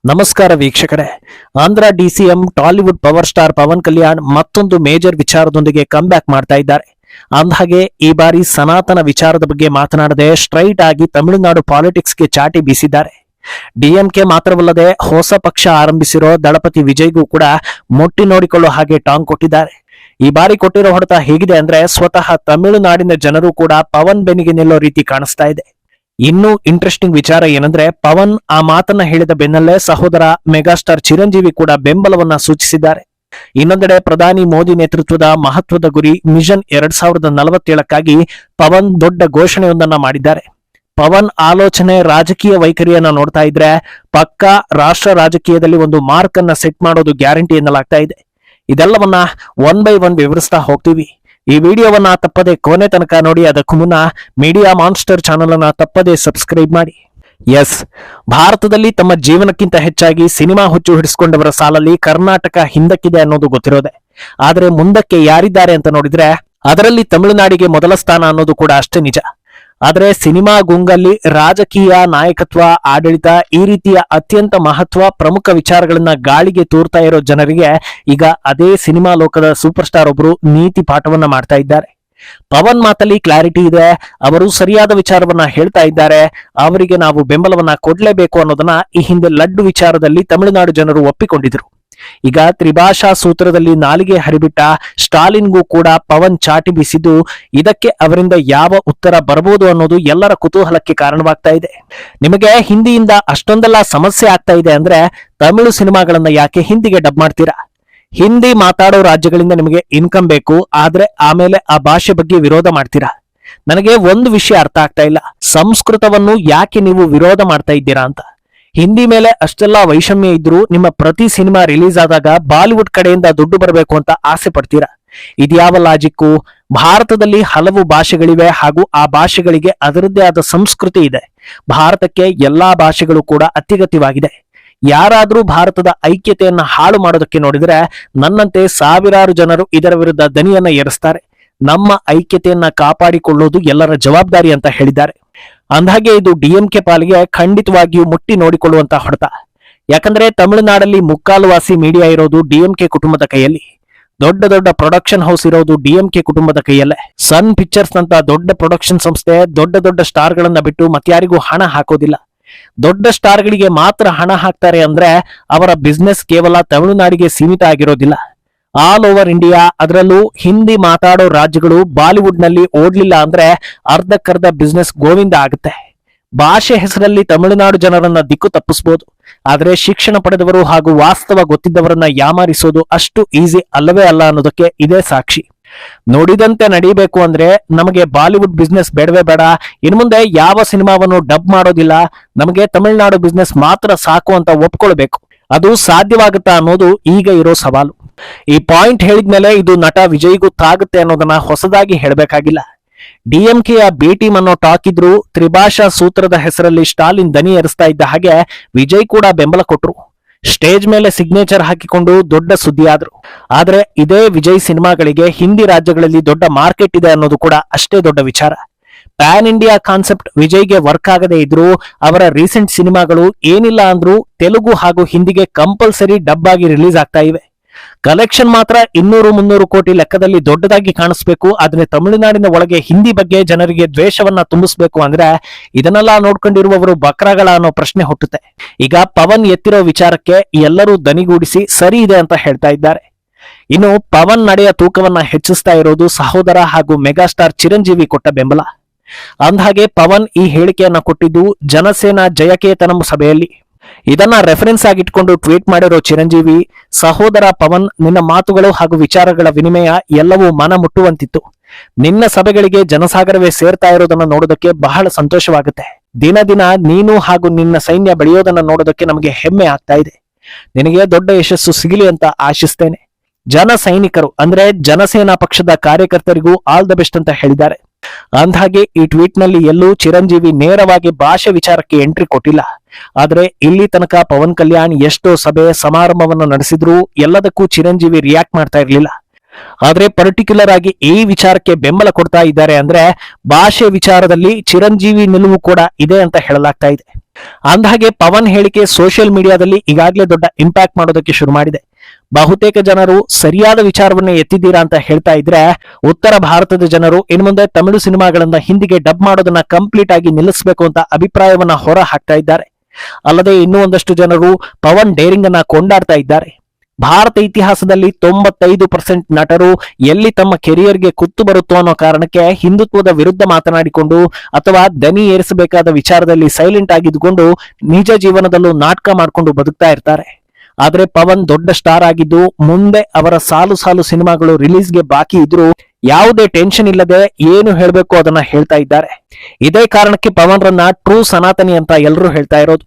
ನಮಸ್ಕಾರ ವೀಕ್ಷಕರೇ. ಆಂಧ್ರ DCM Tollywood power star Pawan Kalyan ಮತ್ತೊಂದು ಮೇಜರ್ ವಿಚಾರದೊಂದಿಗೆ ಕಮ್ ಬ್ಯಾಕ್ ಮಾಡ್ತಾ ಇದ್ದಾರೆ. ಅಂದಹಾಗೆ ಈ ಬಾರಿ ಸನಾತನ ವಿಚಾರದ ಬಗ್ಗೆ ಮಾತನಾಡದೆ ಸ್ಟ್ರೈಟ್ ಆಗಿ ತಮಿಳುನಾಡು ಪಾಲಿಟಿಕ್ಸ್ಗೆ ಚಾಟಿ ಬೀಸಿದ್ದಾರೆ. ಡಿಎಂಕೆ ಮಾತ್ರವಲ್ಲದೆ ಹೊಸ ಪಕ್ಷ ಆರಂಭಿಸಿರೋ ದಳಪತಿ ವಿಜಯ್ಗೂ ಕೂಡ ಮೊಟ್ಟಿ ನೋಡಿಕೊಳ್ಳೋ ಹಾಗೆ ಟಾಂಗ್ ಕೊಟ್ಟಿದ್ದಾರೆ. ಈ ಬಾರಿ ಕೊಟ್ಟಿರೋ ಹೊಡೆತ ಹೇಗಿದೆ ಅಂದ್ರೆ ಸ್ವತಃ ತಮಿಳುನಾಡಿನ ಜನರು ಕೂಡ ಪವನ್ ಬೆನ್ನಿಗೆ ನಿಲ್ಲೋ ರೀತಿ ಕಾಣಿಸ್ತಾ ಇದೆ. ಇನ್ನೂ ಇಂಟ್ರೆಸ್ಟಿಂಗ್ ವಿಚಾರ ಏನಂದ್ರೆ ಪವನ್ ಆ ಮಾತನ್ನ ಹೇಳಿದ ಬೆನ್ನಲ್ಲೇ ಸಹೋದರ ಮೆಗಾಸ್ಟಾರ್ ಚಿರಂಜೀವಿ ಕೂಡ ಬೆಂಬಲವನ್ನ ಸೂಚಿಸಿದ್ದಾರೆ. ಇನ್ನೊಂದೆಡೆ ಪ್ರಧಾನಿ ಮೋದಿ ನೇತೃತ್ವದ ಮಹತ್ವದ ಗುರಿ ಮಿಷನ್ 2047ಕ್ಕಾಗಿ ಪವನ್ ದೊಡ್ಡ ಘೋಷಣೆಯೊಂದನ್ನ ಮಾಡಿದ್ದಾರೆ. ಪವನ್ ಆಲೋಚನೆ ರಾಜಕೀಯ ವೈಖರಿಯನ್ನ ನೋಡ್ತಾ ಇದ್ರೆ ಪಕ್ಕಾ ರಾಷ್ಟ್ರ ರಾಜಕೀಯದಲ್ಲಿ ಒಂದು ಮಾರ್ಕ್ ಅನ್ನ ಸೆಟ್ ಮಾಡೋದು ಗ್ಯಾರಂಟಿ ಎನ್ನಲಾಗ್ತಾ ಇದೆ. ಇದೆಲ್ಲವನ್ನ ಒನ್ ಬೈ ಒನ್ ವಿವರಿಸ್ತಾ ಹೋಗ್ತೀವಿ. ಈ ವಿಡಿಯೋವನ್ನ ತಪ್ಪದೆ ಕೊನೆ ತನಕ ನೋಡಿ. ಅದಕ್ಕೂ ಮುನ್ನ ಮೀಡಿಯಾ ಮಾನ್ಸ್ಟರ್ ಚಾನೆಲ್ ಅನ್ನ ತಪ್ಪದೆ ಸಬ್ಸ್ಕ್ರೈಬ್ ಮಾಡಿ. ಎಸ್, ಭಾರತದಲ್ಲಿ ತಮ್ಮ ಜೀವನಕ್ಕಿಂತ ಹೆಚ್ಚಾಗಿ ಸಿನಿಮಾ ಹುಚ್ಚು ಹಿಡಿಸ್ಕೊಂಡವರ ಸಾಲಲ್ಲಿ ಕರ್ನಾಟಕ ಹಿಂದಕ್ಕಿದೆ ಅನ್ನೋದು ಗೊತ್ತಿರೋದೆ. ಆದ್ರೆ ಮುಂದಕ್ಕೆ ಯಾರಿದ್ದಾರೆ ಅಂತ ನೋಡಿದ್ರೆ ಅದರಲ್ಲಿ ತಮಿಳುನಾಡಿಗೆ ಮೊದಲ ಸ್ಥಾನ ಅನ್ನೋದು ಕೂಡ ಅಷ್ಟೇ ನಿಜ. ಆದ್ರೆ ಸಿನಿಮಾ ಗುಂಗಲ್ಲಿ ರಾಜಕೀಯ ನಾಯಕತ್ವ, ಆಡಳಿತ, ಈ ರೀತಿಯ ಅತ್ಯಂತ ಮಹತ್ವ ಪ್ರಮುಖ ವಿಚಾರಗಳನ್ನ ಗಾಳಿಗೆ ತೂರ್ತಾ ಇರೋ ಜನರಿಗೆ ಈಗ ಅದೇ ಸಿನಿಮಾ ಲೋಕದ ಸೂಪರ್ ಸ್ಟಾರ್ ಒಬ್ರು ನೀತಿ ಪಾಠವನ್ನ ಮಾಡ್ತಾ ಇದ್ದಾರೆ. ಪವನ್ ಮಾತಲ್ಲಿ ಕ್ಲಾರಿಟಿ ಇದೆ, ಅವರು ಸರಿಯಾದ ವಿಚಾರವನ್ನ ಹೇಳ್ತಾ ಇದ್ದಾರೆ, ಅವರಿಗೆ ನಾವು ಬೆಂಬಲವನ್ನ ಕೊಡ್ಲೇಬೇಕು ಅನ್ನೋದನ್ನ ಈ ಹಿಂದೆ ಲಡ್ಡು ವಿಚಾರದಲ್ಲಿ ತಮಿಳುನಾಡು ಜನರು ಒಪ್ಪಿಕೊಂಡಿದ್ರು. ಈಗ ತ್ರಿಭಾಷಾ ಸೂತ್ರದಲ್ಲಿ ನಾಲಿಗೆ ಹರಿಬಿಟ್ಟ ಸ್ಟಾಲಿನ್ಗೂ ಕೂಡ ಪವನ್ ಚಾಟಿ ಬೀಸಿದ್ದು, ಇದಕ್ಕೆ ಅವರಿಂದ ಯಾವ ಉತ್ತರ ಬರಬಹುದು ಅನ್ನೋದು ಎಲ್ಲರ ಕುತೂಹಲಕ್ಕೆ ಕಾರಣವಾಗ್ತಾ ಇದೆ. ನಿಮಗೆ ಹಿಂದಿಯಿಂದ ಅಷ್ಟೊಂದೆಲ್ಲ ಸಮಸ್ಯೆ ಆಗ್ತಾ ಇದೆ ಅಂದ್ರೆ ತಮಿಳು ಸಿನಿಮಾಗಳನ್ನ ಯಾಕೆ ಹಿಂದಿಗೆ ಡಬ್ ಮಾಡ್ತೀರಾ? ಹಿಂದಿ ಮಾತಾಡೋ ರಾಜ್ಯಗಳಿಂದ ನಿಮಗೆ ಇನ್ಕಮ್ ಬೇಕು, ಆದ್ರೆ ಆಮೇಲೆ ಆ ಭಾಷೆ ಬಗ್ಗೆ ವಿರೋಧ ಮಾಡ್ತೀರಾ. ನನಗೆ ಒಂದು ವಿಷಯ ಅರ್ಥ ಆಗ್ತಾ ಇಲ್ಲ, ಸಂಸ್ಕೃತವನ್ನು ಯಾಕೆ ನೀವು ವಿರೋಧ ಮಾಡ್ತಾ ಇದ್ದೀರಾ ಅಂತ. ಹಿಂದಿ ಮೇಲೆ ಅಷ್ಟೆಲ್ಲ ವೈಷಮ್ಯ ಇದ್ರೂ ನಿಮ್ಮ ಪ್ರತಿ ಸಿನಿಮಾ ರಿಲೀಸ್ ಆದಾಗ ಬಾಲಿವುಡ್ ಕಡೆಯಿಂದ ದುಡ್ಡು ಬರಬೇಕು ಅಂತ ಆಸೆ ಪಡ್ತೀರಾ. ಇದ್ಯಾವ ಲಾಜಿಕ್ಕು? ಭಾರತದಲ್ಲಿ ಹಲವು ಭಾಷೆಗಳಿವೆ ಹಾಗೂ ಆ ಭಾಷೆಗಳಿಗೆ ಅದರದ್ದೇ ಆದ ಸಂಸ್ಕೃತಿ ಇದೆ. ಭಾರತಕ್ಕೆ ಎಲ್ಲಾ ಭಾಷೆಗಳು ಕೂಡ ಅತ್ಯಗತ್ಯವಾಗಿದೆ. ಯಾರಾದ್ರೂ ಭಾರತದ ಐಕ್ಯತೆಯನ್ನ ಹಾಳು ಮಾಡೋದಕ್ಕೆ ನೋಡಿದ್ರೆ ನನ್ನಂತೆ ಸಾವಿರಾರು ಜನರು ಇದರ ವಿರುದ್ಧ ದನಿಯನ್ನ ಏರಿಸ್ತಾರೆ. ನಮ್ಮ ಐಕ್ಯತೆಯನ್ನ ಕಾಪಾಡಿಕೊಳ್ಳುವುದು ಎಲ್ಲರ ಜವಾಬ್ದಾರಿ ಅಂತ ಹೇಳಿದ್ದಾರೆ. ಅಂದಾಗೆ ಇದು ಡಿಎಂಕೆ ಪಾಲಿಗೆ ಖಂಡಿತವಾಗಿಯೂ ಮುಟ್ಟಿ ನೋಡಿಕೊಳ್ಳುವಂತ ಹೊಡೆತ. ಯಾಕಂದ್ರೆ ತಮಿಳುನಾಡಲ್ಲಿ ಮುಕ್ಕಾಲುವಾಸಿ ಮೀಡಿಯಾ ಇರೋದು ಡಿಎಂಕೆ ಕುಟುಂಬದ ಕೈಯಲ್ಲಿ. ದೊಡ್ಡ ದೊಡ್ಡ ಪ್ರೊಡಕ್ಷನ್ ಹೌಸ್ ಇರೋದು ಡಿಎಂಕೆ ಕುಟುಂಬದ ಕೈಯಲ್ಲೇ. ಸನ್ ಪಿಕ್ಚರ್ಸ್ ಅಂತ ದೊಡ್ಡ ಪ್ರೊಡಕ್ಷನ್ ಸಂಸ್ಥೆ ದೊಡ್ಡ ದೊಡ್ಡ ಸ್ಟಾರ್ ಗಳನ್ನ ಬಿಟ್ಟು ಮತ್ಯಾರಿಗೂ ಹಣ ಹಾಕೋದಿಲ್ಲ. ದೊಡ್ಡ ಸ್ಟಾರ್ ಗಳಿಗೆ ಮಾತ್ರ ಹಣ ಹಾಕ್ತಾರೆ ಅಂದ್ರೆ ಅವರ ಬಿಸ್ನೆಸ್ ಕೇವಲ ತಮಿಳುನಾಡಿಗೆ ಸೀಮಿತ ಆಗಿರೋದಿಲ್ಲ. ಆಲ್ ಓವರ್ ಇಂಡಿಯಾ, ಅದರಲ್ಲೂ ಹಿಂದಿ ಮಾತಾಡೋ ರಾಜ್ಯಗಳು ಬಾಲಿವುಡ್ ನಲ್ಲಿ ಓಡ್ಲಿಲ್ಲ ಅಂದ್ರೆ ಅರ್ಧಕ್ಕರ್ಧ ಬಿಸ್ನೆಸ್ ಗೋವಿಂದ ಆಗುತ್ತೆ. ಭಾಷೆ ಹೆಸರಲ್ಲಿ ತಮಿಳುನಾಡು ಜನರನ್ನ ದಿಕ್ಕು ತಪ್ಪಿಸಬಹುದು, ಆದ್ರೆ ಶಿಕ್ಷಣ ಪಡೆದವರು ಹಾಗೂ ವಾಸ್ತವ ಗೊತ್ತಿದ್ದವರನ್ನ ಯಾಮಾರಿಸೋದು ಅಷ್ಟು ಈಸಿ ಅಲ್ಲವೇ ಅಲ್ಲ ಅನ್ನೋದಕ್ಕೆ ಇದೇ ಸಾಕ್ಷಿ. ನೋಡಿದಂತೆ ನಡೀಬೇಕು ಅಂದ್ರೆ ನಮಗೆ ಬಾಲಿವುಡ್ ಬಿಸ್ನೆಸ್ ಬೇಡವೇ ಬೇಡ, ಇನ್ ಮುಂದೆ ಯಾವ ಸಿನಿಮಾವನ್ನು ಡಬ್ ಮಾಡೋದಿಲ್ಲ, ನಮಗೆ ತಮಿಳುನಾಡು ಬಿಸ್ನೆಸ್ ಮಾತ್ರ ಸಾಕು ಅಂತ ಒಪ್ಕೊಳ್ಬೇಕು. ಅದು ಸಾಧ್ಯವಾಗುತ್ತಾ ಅನ್ನೋದು ಈಗ ಇರೋ ಸವಾಲು. ಈ ಪಾಯಿಂಟ್ ಹೇಳಿದ್ಮೇಲೆ ಇದು ನಟ ವಿಜಯ್ಗೂ ತಾಗುತ್ತೆ ಅನ್ನೋದನ್ನ ಹೊಸದಾಗಿ ಹೇಳಬೇಕಾಗಿಲ್ಲ. ಡಿಎಂಕೆಯ ಬಿ ಟೀಮ್ ಅನ್ನೋ ಟಾಕ್ ಇದ್ರು ತ್ರಿಭಾಷಾ ಸೂತ್ರದ ಹೆಸರಲ್ಲಿ ಸ್ಟಾಲಿನ್ ದನಿ ಏರಿಸ್ತಾ ಇದ್ದ ಹಾಗೆ ವಿಜಯ್ ಕೂಡ ಬೆಂಬಲ ಕೊಟ್ರು. ಸ್ಟೇಜ್ ಮೇಲೆ ಸಿಗ್ನೇಚರ್ ಹಾಕಿಕೊಂಡು ದೊಡ್ಡ ಸುದ್ದಿ ಆದ್ರು. ಆದ್ರೆ ಇದೇ ವಿಜಯ್ ಸಿನಿಮಾಗಳಿಗೆ ಹಿಂದಿ ರಾಜ್ಯಗಳಲ್ಲಿ ದೊಡ್ಡ ಮಾರ್ಕೆಟ್ ಇದೆ ಅನ್ನೋದು ಕೂಡ ಅಷ್ಟೇ ದೊಡ್ಡ ವಿಚಾರ. ಪ್ಯಾನ್ ಇಂಡಿಯಾ ಕಾನ್ಸೆಪ್ಟ್ ವಿಜಯ್ಗೆ ವರ್ಕ್ ಆಗದೆ ಇದ್ರು ಅವರ ರೀಸೆಂಟ್ ಸಿನಿಮಾಗಳು ಏನಿಲ್ಲ ಅಂದ್ರೂ ತೆಲುಗು ಹಾಗೂ ಹಿಂದಿಗೆ ಕಂಪಲ್ಸರಿ ಡಬ್ ಆಗಿ ರಿಲೀಸ್ ಆಗ್ತಾ ಇವೆ. ಕಲೆಕ್ಷನ್ ಮಾತ್ರ 200-300 ಕೋಟಿ ಲೆಕ್ಕದಲ್ಲಿ ದೊಡ್ಡದಾಗಿ ಕಾಣಿಸ್ಬೇಕು. ಆದ್ರೆ ತಮಿಳುನಾಡಿನ ಒಳಗೆ ಹಿಂದಿ ಬಗ್ಗೆ ಜನರಿಗೆ ದ್ವೇಷವನ್ನ ತುಂಬಿಸ್ಬೇಕು ಅಂದ್ರೆ ಇದನ್ನೆಲ್ಲ ನೋಡ್ಕೊಂಡಿರುವವರು ಬಕ್ರಾಗಳ ಅನ್ನೋ ಪ್ರಶ್ನೆ ಹುಟ್ಟುತ್ತೆ. ಈಗ ಪವನ್ ಎತ್ತಿರೋ ವಿಚಾರಕ್ಕೆ ಎಲ್ಲರೂ ದನಿಗೂಡಿಸಿ ಸರಿ ಇದೆ ಅಂತ ಹೇಳ್ತಾ ಇದ್ದಾರೆ. ಇನ್ನು ಪವನ್ ನಡೆಯ ತೂಕವನ್ನ ಹೆಚ್ಚಿಸ್ತಾ ಇರೋದು ಸಹೋದರ ಹಾಗೂ ಮೆಗಾಸ್ಟಾರ್ ಚಿರಂಜೀವಿ ಕೊಟ್ಟ ಬೆಂಬಲ. ಅಂದಹಾಗೆ ಪವನ್ ಈ ಹೇಳಿಕೆಯನ್ನ ಕೊಟ್ಟಿದ್ದು ಜನಸೇನಾ ಜಯಕೇತನಂ ಸಭೆಯಲ್ಲಿ. ಇದನ್ನ ರೆಫರೆನ್ಸ್ ಆಗಿಟ್ಕೊಂಡು ಟ್ವೀಟ್ ಮಾಡಿರೋ ಚಿರಂಜೀವಿ, ಸಹೋದರ ಪವನ್, ನಿನ್ನ ಮಾತುಗಳು ಹಾಗೂ ವಿಚಾರಗಳ ವಿನಿಮಯ ಎಲ್ಲವೂ ಮನ ಮುಟ್ಟುವಂತಿತ್ತು. ನಿನ್ನ ಸಭೆಗಳಿಗೆ ಜನಸಾಗರವೇ ಸೇರ್ತಾ ಇರೋದನ್ನ ನೋಡೋದಕ್ಕೆ ಬಹಳ ಸಂತೋಷವಾಗುತ್ತೆ. ದಿನ ದಿನ ನೀನು ಹಾಗೂ ನಿನ್ನ ಸೈನ್ಯ ಬೆಳೆಯೋದನ್ನ ನೋಡೋದಕ್ಕೆ ನಮಗೆ ಹೆಮ್ಮೆ ಆಗ್ತಾ ಇದೆ. ನಿನಗೆ ದೊಡ್ಡ ಯಶಸ್ಸು ಸಿಗಲಿ ಅಂತ ಆಶಿಸ್ತೇನೆ. ಜನ ಸೈನಿಕರು ಅಂದ್ರೆ ಜನಸೇನಾ ಪಕ್ಷದ ಕಾರ್ಯಕರ್ತರಿಗೂ ಆಲ್ ದ ಬೆಸ್ಟ್ ಅಂತ ಹೇಳಿದ್ದಾರೆ. ಅಂದಹಾಗೆ ಈ ಟ್ವೀಟ್ ನಲ್ಲಿ ಎಲ್ಲೂ ಚಿರಂಜೀವಿ ನೇರವಾಗಿ ಭಾಷೆ ವಿಚಾರಕ್ಕೆ ಎಂಟ್ರಿ ಕೊಟ್ಟಿಲ್ಲ. ಆದ್ರೆ ಇಲ್ಲಿ ತನಕ ಪವನ್ ಕಲ್ಯಾಣ್ ಎಷ್ಟೋ ಸಭೆ ಸಮಾರಂಭವನ್ನು ನಡೆಸಿದ್ರು ಎಲ್ಲದಕ್ಕೂ ಚಿರಂಜೀವಿ ರಿಯಾಕ್ಟ್ ಮಾಡ್ತಾ ಇರ್ಲಿಲ್ಲ. ಆದ್ರೆ ಪರ್ಟಿಕ್ಯುಲರ್ ಆಗಿ ಈ ವಿಚಾರಕ್ಕೆ ಬೆಂಬಲ ಕೊಡ್ತಾ ಇದ್ದಾರೆ ಅಂದ್ರೆ ಭಾಷೆ ವಿಚಾರದಲ್ಲಿ ಚಿರಂಜೀವಿ ನಿಲುವು ಕೂಡ ಇದೆ ಅಂತ ಹೇಳಲಾಗ್ತಾ ಇದೆ. ಅಂದಹಾಗೆ ಪವನ್ ಹೇಳಿಕೆ ಸೋಷಿಯಲ್ ಮೀಡಿಯಾದಲ್ಲಿ ಈಗಾಗಲೇ ದೊಡ್ಡ ಇಂಪ್ಯಾಕ್ಟ್ ಮಾಡೋದಕ್ಕೆ ಶುರು ಮಾಡಿದೆ. ಬಹುತೇಕ ಜನರು ಸರಿಯಾದ ವಿಚಾರವನ್ನ ಎತ್ತಿದ್ದೀರಾ ಅಂತ ಹೇಳ್ತಾ ಇದ್ರೆ, ಉತ್ತರ ಭಾರತದ ಜನರು ಇನ್ನು ಮುಂದೆ ತಮಿಳು ಸಿನಿಮಾಗಳನ್ನ ಹಿಂದಿಗೆ ಡಬ್ ಮಾಡೋದನ್ನ ಕಂಪ್ಲೀಟ್ ಆಗಿ ನಿಲ್ಲಿಸಬೇಕು ಅಂತ ಅಭಿಪ್ರಾಯವನ್ನ ಹೊರ ಹಾಕ್ತಾ ಇದ್ದಾರೆ. ಅಲ್ಲದೆ ಇನ್ನೂ ಒಂದಷ್ಟು ಜನರು ಪವನ್ ಡೇರಿಂಗ್ ಅನ್ನ ಕೊಂಡಾಡ್ತಾ ಇದ್ದಾರೆ. ಭಾರತ ಇತಿಹಾಸದಲ್ಲಿ 95% ನಟರು ಎಲ್ಲಿ ತಮ್ಮ ಕೆರಿಯರ್ಗೆ ಕುತ್ತು ಬರುತ್ತೋ ಅನ್ನೋ ಕಾರಣಕ್ಕೆ ಹಿಂದುತ್ವದ ವಿರುದ್ಧ ಮಾತನಾಡಿಕೊಂಡು ಅಥವಾ ದನಿ ಏರಿಸಬೇಕಾದ ವಿಚಾರದಲ್ಲಿ ಸೈಲೆಂಟ್ ಆಗಿದ್ದುಕೊಂಡು ನಿಜ ಜೀವನದಲ್ಲೂ ನಾಟಕ ಮಾಡ್ಕೊಂಡು ಬದುಕ್ತಾ ಇರ್ತಾರೆ. ಆದ್ರೆ ಪವನ್ ದೊಡ್ಡ ಸ್ಟಾರ್ ಆಗಿದ್ದು ಮುಂದೆ ಅವರ ಸಾಲು ಸಾಲು ಸಿನಿಮಾಗಳು ರಿಲೀಸ್ಗೆ ಬಾಕಿ ಇದ್ರು ಯಾವುದೇ ಟೆನ್ಷನ್ ಇಲ್ಲದೆ ಏನು ಹೇಳ್ಬೇಕು ಅದನ್ನ ಹೇಳ್ತಾ ಇದ್ದಾರೆ. ಇದೇ ಕಾರಣಕ್ಕೆ ಪವನ್ ರನ್ನ ಟ್ರೂ ಸನಾತನಿ ಅಂತ ಎಲ್ಲರೂ ಹೇಳ್ತಾ ಇರೋದು.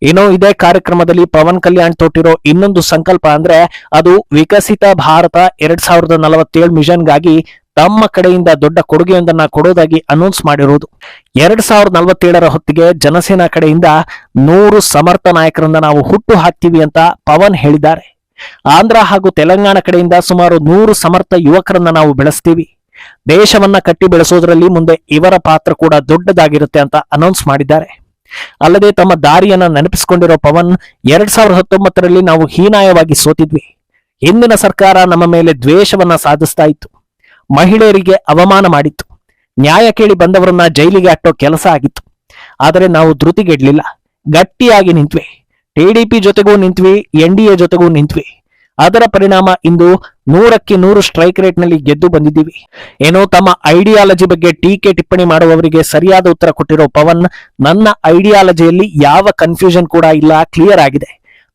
ಇನ್ನು ಇದೇ ಕಾರ್ಯಕ್ರಮದಲ್ಲಿ ಪವನ್ ಕಲ್ಯಾಣ್ ತೊಟ್ಟಿರೋ ಇನ್ನೊಂದು ಸಂಕಲ್ಪ ಅಂದ್ರೆ ಅದು ವಿಕಸಿತ ಭಾರತ 2047 ಮಿಷನ್ಗಾಗಿ ತಮ್ಮ ಕಡೆಯಿಂದ ದೊಡ್ಡ ಕೊಡುಗೆಯೊಂದನ್ನ ಕೊಡೋದಾಗಿ ಅನೌನ್ಸ್ ಮಾಡಿರುವುದು. 2047 ಹೊತ್ತಿಗೆ ಜನಸೇನಾ ಕಡೆಯಿಂದ 100 ಸಮರ್ಥ ನಾಯಕರನ್ನ ನಾವು ಹುಟ್ಟು ಹಾಕ್ತೀವಿ ಅಂತ ಪವನ್ ಹೇಳಿದ್ದಾರೆ. ಆಂಧ್ರ ಹಾಗೂ ತೆಲಂಗಾಣ ಕಡೆಯಿಂದ ಸುಮಾರು 100 ಸಮರ್ಥ ಯುವಕರನ್ನ ನಾವು ಬೆಳೆಸ್ತೀವಿ. ದೇಶವನ್ನ ಕಟ್ಟಿ ಬೆಳೆಸೋದ್ರಲ್ಲಿ ಮುಂದೆ ಇವರ ಪಾತ್ರ ಕೂಡ ದೊಡ್ಡದಾಗಿರುತ್ತೆ ಅಂತ ಅನೌನ್ಸ್ ಮಾಡಿದ್ದಾರೆ. ಅಲ್ಲದೆ ತಮ್ಮ ದಾರಿಯನ್ನ ನೆನಪಿಸಿಕೊಂಡಿರೋ ಪವನ್ 2019ರಲ್ಲಿ ನಾವು ಹೀನಾಯವಾಗಿ ಸೋತಿದ್ವಿ. ಹಿಂದಿನ ಸರ್ಕಾರ ನಮ್ಮ ಮೇಲೆ ದ್ವೇಷವನ್ನ ಸಾಧಿಸ್ತಾ ಇತ್ತು, ಮಹಿಳೆಯರಿಗೆ ಅವಮಾನ ಮಾಡಿತ್ತು, ನ್ಯಾಯ ಕೇಳಿ ಬಂದವರನ್ನ ಜೈಲಿಗೆ ಅಟ್ಟೋ ಕೆಲಸ ಆಗಿತ್ತು. ಆದರೆ ನಾವು ಧೃತಿಗೆಡ್ಲಿಲ್ಲ, ಗಟ್ಟಿಯಾಗಿ ನಿಂತ್ವಿ. ಟಿಡಿಪಿ ಜೊತೆಗೂ ನಿಂತ್ವಿ, NDA ಜೊತೆಗೂ ನಿಂತ್ವಿ. ಅದರ ಪರಿಣಾಮ ಇಂದು 100ಕ್ಕೆ 100 ಸ್ಟ್ರೈಕ್ ರೇಟ್ ನಲ್ಲಿ ಗೆದ್ದು ಬಂದಿದ್ದೀವಿ. ಏನೋ ತಮ್ಮ ಐಡಿಯಾಲಜಿ ಬಗ್ಗೆ ಟೀಕೆ ಟಿಪ್ಪಣಿ ಮಾಡುವವರಿಗೆ ಸರಿಯಾದ ಉತ್ತರ ಕೊಟ್ಟಿರೋ ಪವನ್, ನನ್ನ ಐಡಿಯಾಲಜಿಯಲ್ಲಿ ಯಾವ ಕನ್ಫ್ಯೂಷನ್ ಕೂಡ ಇಲ್ಲ, ಕ್ಲಿಯರ್ ಆಗಿದೆ.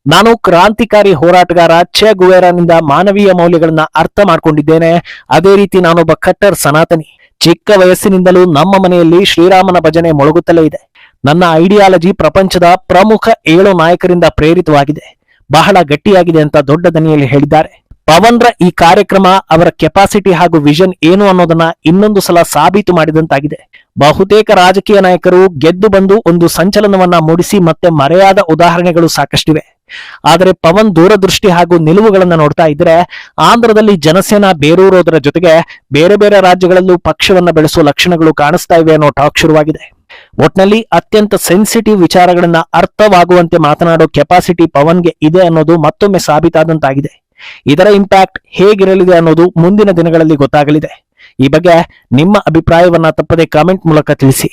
ನಾನು ಕ್ರಾಂತಿಕಾರಿ ಹೋರಾಟಗಾರ ಚೆ ಗುವೆರಾನಿಂದ ಮಾನವೀಯ ಮೌಲ್ಯಗಳನ್ನ ಅರ್ಥ ಮಾಡ್ಕೊಂಡಿದ್ದೇನೆ. ಅದೇ ರೀತಿ ನಾನೊಬ್ಬ ಕಟ್ಟರ್ ಸನಾತನಿ. ಚಿಕ್ಕ ವಯಸ್ಸಿನಿಂದಲೂ ನಮ್ಮ ಮನೆಯಲ್ಲಿ ಶ್ರೀರಾಮನ ಭಜನೆ ಮೊಳಗುತ್ತಲೇ ಇದೆ. ನನ್ನ ಐಡಿಯಾಲಜಿ ಪ್ರಪಂಚದ ಪ್ರಮುಖ 7 ನಾಯಕರಿಂದ ಪ್ರೇರಿತವಾಗಿದೆ, ಬಹಳ ಗಟ್ಟಿಯಾಗಿದೆ ಅಂತ ದೊಡ್ಡ ದನಿಯಲ್ಲಿ ಹೇಳಿದ್ದಾರೆ. ಪವನ್ ರ ಈ ಕಾರ್ಯಕ್ರಮ ಅವರ ಕೆಪಾಸಿಟಿ ಹಾಗೂ ವಿಷನ್ ಏನು ಅನ್ನೋದನ್ನ ಇನ್ನೊಂದು ಸಲ ಸಾಬೀತು ಮಾಡಿದಂತಾಗಿದೆ. ಬಹುತೇಕ ರಾಜಕೀಯ ನಾಯಕರು ಗೆದ್ದು ಬಂದು ಒಂದು ಸಂಚಲನವನ್ನ ಮೂಡಿಸಿ ಮತ್ತೆ ಮರೆಯಾದ ಉದಾಹರಣೆಗಳು ಸಾಕಷ್ಟಿವೆ. ಆದರೆ ಪವನ್ ದೂರದೃಷ್ಟಿ ಹಾಗೂ ನಿಲುವುಗಳನ್ನ ನೋಡ್ತಾ ಇದ್ರೆ ಆಂಧ್ರದಲ್ಲಿ ಜನಸೇನಾ ಬೇರೂರೋದರ ಜೊತೆಗೆ ಬೇರೆ ಬೇರೆ ರಾಜ್ಯಗಳಲ್ಲೂ ಪಕ್ಷವನ್ನ ಬೆಳೆಸುವ ಲಕ್ಷಣಗಳು ಕಾಣಿಸ್ತಾ ಇವೆ ಅನ್ನೋ ಟಾಕ್ ಶುರುವಾಗಿದೆ. ಒಟ್ನಲ್ಲಿ ಅತ್ಯಂತ ಸೆನ್ಸಿಟಿವ್ ವಿಚಾರಗಳನ್ನ ಅರ್ಥವಾಗುವಂತೆ ಮಾತನಾಡೋ ಕೆಪಾಸಿಟಿ ಪವನ್ಗೆ ಇದೆ ಅನ್ನೋದು ಮತ್ತೊಮ್ಮೆ ಸಾಬೀತಾದಂತಾಗಿದೆ. ಇದರ ಇಂಪ್ಯಾಕ್ಟ್ ಹೇಗಿರಲಿದೆ ಅನ್ನೋದು ಮುಂದಿನ ದಿನಗಳಲ್ಲಿ ಗೊತ್ತಾಗಲಿದೆ. ಈ ಬಗ್ಗೆ ನಿಮ್ಮ ಅಭಿಪ್ರಾಯವನ್ನ ತಪ್ಪದೆ ಕಾಮೆಂಟ್ ಮೂಲಕ ತಿಳಿಸಿ.